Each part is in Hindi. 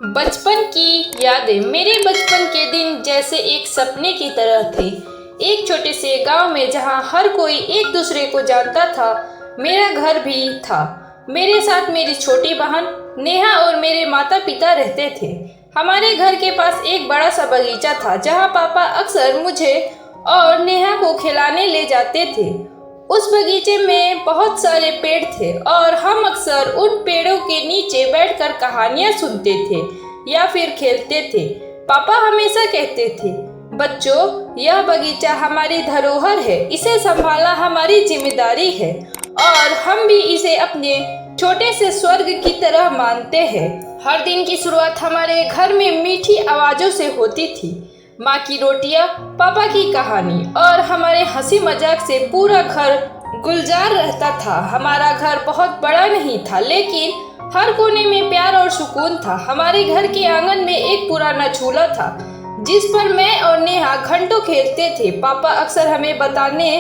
बचपन की यादें। मेरे बचपन के दिन जैसे एक सपने की तरह थे। एक छोटे से गांव में जहां हर कोई एक दूसरे को जानता था, मेरा घर भी था। मेरे साथ मेरी छोटी बहन नेहा और मेरे माता पिता रहते थे। हमारे घर के पास एक बड़ा सा बगीचा था जहां पापा अक्सर मुझे और नेहा को खिलाने ले जाते थे। उस बगीचे में बहुत सारे पेड़ थे और हम अक्सर उन पेड़ों के नीचे बैठकर कहानियां सुनते थे या फिर खेलते थे। पापा हमेशा कहते थे, बच्चों, यह बगीचा हमारी धरोहर है, इसे संभालना हमारी जिम्मेदारी है और हम भी इसे अपने छोटे से स्वर्ग की तरह मानते हैं। हर दिन की शुरुआत हमारे घर में मीठी आवाजों से होती थी। माँ की रोटियाँ, पापा की कहानी और हमारे हंसी मजाक से पूरा घर गुलजार रहता था। हमारा घर बहुत बड़ा नहीं था, लेकिन हर कोने में प्यार और सुकून था। हमारे घर के आंगन में एक पुराना झूला था जिस पर मैं और नेहा घंटों खेलते थे। पापा अक्सर हमें बताने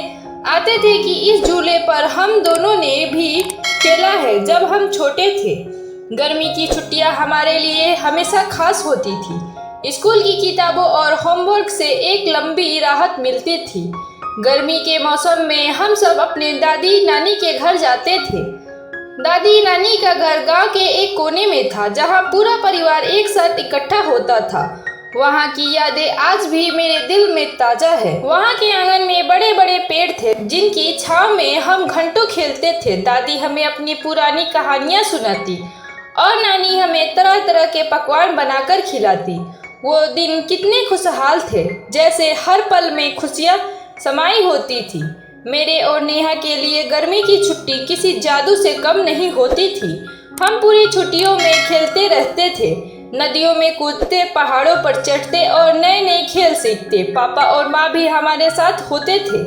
आते थे कि इस झूले पर हम दोनों ने भी खेला है जब हम छोटे थे। गर्मी की छुट्टियां हमारे लिए हमेशा खास होती थी। स्कूल की किताबों और होमवर्क से एक लंबी राहत मिलती थी। गर्मी के मौसम में हम सब अपने दादी नानी के घर जाते थे। दादी नानी का घर गांव के एक कोने में था जहां पूरा परिवार एक साथ इकट्ठा होता था। वहां की यादें आज भी मेरे दिल में ताजा है। वहां के आंगन में बड़े बड़े पेड़ थे जिनकी छांव में हम घंटों खेलते थे। दादी हमें अपनी पुरानी कहानियां सुनाती और नानी हमें तरह तरह के पकवान बनाकर खिलाती। वो दिन कितने खुशहाल थे, जैसे हर पल में खुशियाँ समाई होती थी। मेरे और नेहा के लिए गर्मी की छुट्टी किसी जादू से कम नहीं होती थी। हम पूरी छुट्टियों में खेलते रहते थे, नदियों में कूदते, पहाड़ों पर चढ़ते और नए नए खेल सीखते। पापा और माँ भी हमारे साथ होते थे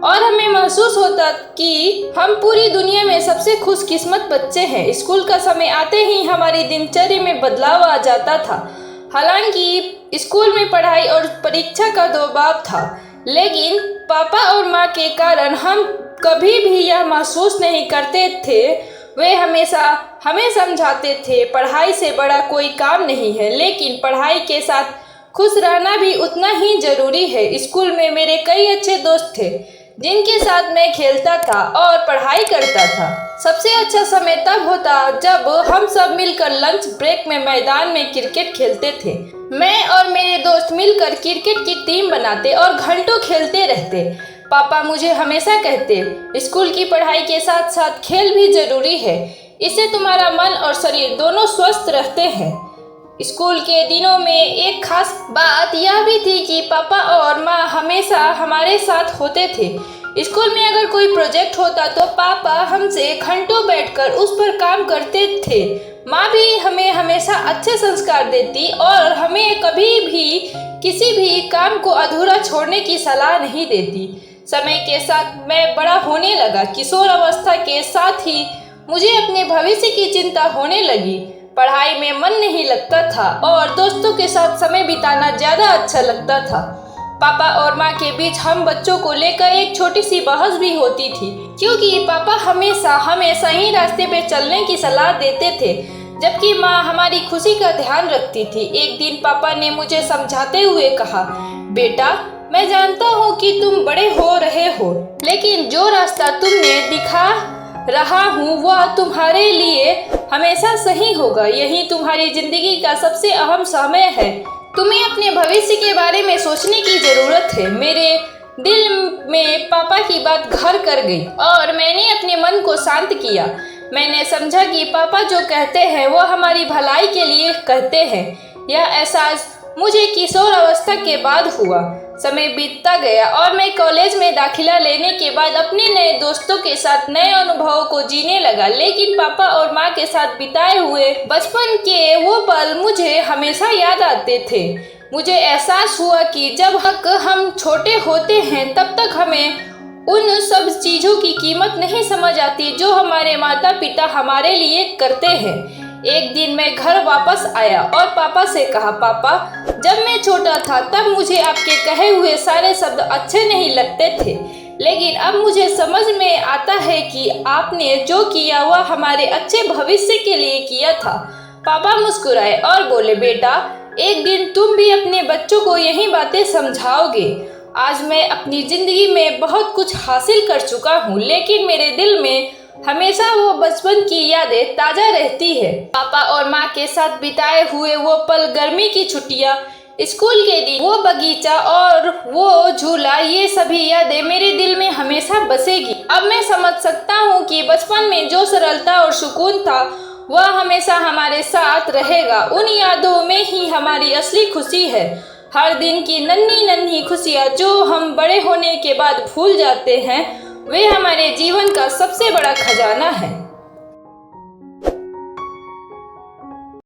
और हमें महसूस होता कि हम पूरी दुनिया में सबसे खुशकिस्मत बच्चे हैं। स्कूल का समय आते ही हमारी दिनचर्या में बदलाव आ जाता था। हालांकि स्कूल में पढ़ाई और परीक्षा का दबाव था, लेकिन पापा और माँ के कारण हम कभी भी यह महसूस नहीं करते थे। वे हमेशा हमें समझाते थे, पढ़ाई से बड़ा कोई काम नहीं है, लेकिन पढ़ाई के साथ खुश रहना भी उतना ही जरूरी है। स्कूल में मेरे कई अच्छे दोस्त थे जिनके साथ मैं खेलता था और पढ़ाई करता था। सबसे अच्छा समय तब होता जब हम सब मिलकर लंच ब्रेक में मैदान में क्रिकेट खेलते थे। मैं और मेरे दोस्त मिलकर क्रिकेट की टीम बनाते और घंटों खेलते रहते। पापा मुझे हमेशा कहते, स्कूल की पढ़ाई के साथ साथ खेल भी जरूरी है, इससे तुम्हारा मन और शरीर दोनों स्वस्थ रहते हैं। स्कूल के दिनों में एक खास बात यह भी थी कि पापा और माँ हमेशा हमारे साथ होते थे। स्कूल में अगर कोई प्रोजेक्ट होता तो पापा हमसे घंटों बैठकर उस पर काम करते थे। माँ भी हमें हमेशा अच्छे संस्कार देती और हमें कभी भी किसी भी काम को अधूरा छोड़ने की सलाह नहीं देती। समय के साथ मैं बड़ा होने लगा। किशोर अवस्था के साथ ही मुझे अपने भविष्य की चिंता होने लगी। पढ़ाई में मन नहीं लगता था और दोस्तों के साथ समय बिताना ज़्यादा अच्छा लगता था। पापा और माँ के बीच हम बच्चों को लेकर एक छोटी सी बहस भी होती थी, क्योंकि पापा हमेशा हमें सही रास्ते पे चलने की सलाह देते थे, जबकि माँ हमारी खुशी का ध्यान रखती थी। एक दिन पापा ने मुझे समझाते हुए कहा, बेटा, मैं जानता हूँ कि तुम बड़े हो रहे हो, लेकिन जो रास्ता तुमने दिखा रहा हूँ वह तुम्हारे लिए हमेशा सही होगा। यही तुम्हारी जिंदगी का सबसे अहम समय है। तुम्हें अपने भविष्य के बारे में सोचने की जरूरत है। मेरे दिल में पापा की बात घर कर गई और मैंने अपने मन को शांत किया। मैंने समझा कि पापा जो कहते हैं वो हमारी भलाई के लिए कहते हैं। यह एहसास मुझे किशोर अवस्था के बाद हुआ। समय बीतता गया और मैं कॉलेज में दाखिला लेने के बाद अपने नए दोस्तों के साथ नए अनुभवों को जीने लगा, लेकिन पापा और माँ के साथ बिताए हुए बचपन के वो पल मुझे हमेशा याद आते थे। मुझे एहसास हुआ कि जब तक हम छोटे होते हैं तब तक हमें उन सब चीज़ों की कीमत नहीं समझ आती जो हमारे माता पिता हमारे लिए करते हैं। एक दिन मैं घर वापस आया और पापा से कहा, पापा, जब मैं छोटा था तब मुझे आपके कहे हुए सारे शब्द अच्छे नहीं लगते थे, लेकिन अब मुझे समझ में आता है कि आपने जो किया वह हमारे अच्छे भविष्य के लिए किया था। पापा मुस्कुराए और बोले, बेटा, एक दिन तुम भी अपने बच्चों को यही बातें समझाओगे। आज मैं अपनी जिंदगी में बहुत कुछ हासिल कर चुका हूँ, लेकिन मेरे दिल में हमेशा वो बचपन की यादें ताजा रहती है। पापा और माँ के साथ बिताए हुए वो पल, गर्मी की छुट्टियाँ, स्कूल के दिन, वो बगीचा और वो झूला, ये सभी यादें मेरे दिल में हमेशा बसेगी। अब मैं समझ सकता हूँ कि बचपन में जो सरलता और सुकून था वह हमेशा हमारे साथ रहेगा। उन यादों में ही हमारी असली खुशी है। हर दिन की नन्ही नन्ही खुशियाँ जो हम बड़े होने के बाद भूल जाते हैं, वे हमारे जीवन का सबसे बड़ा खजाना है।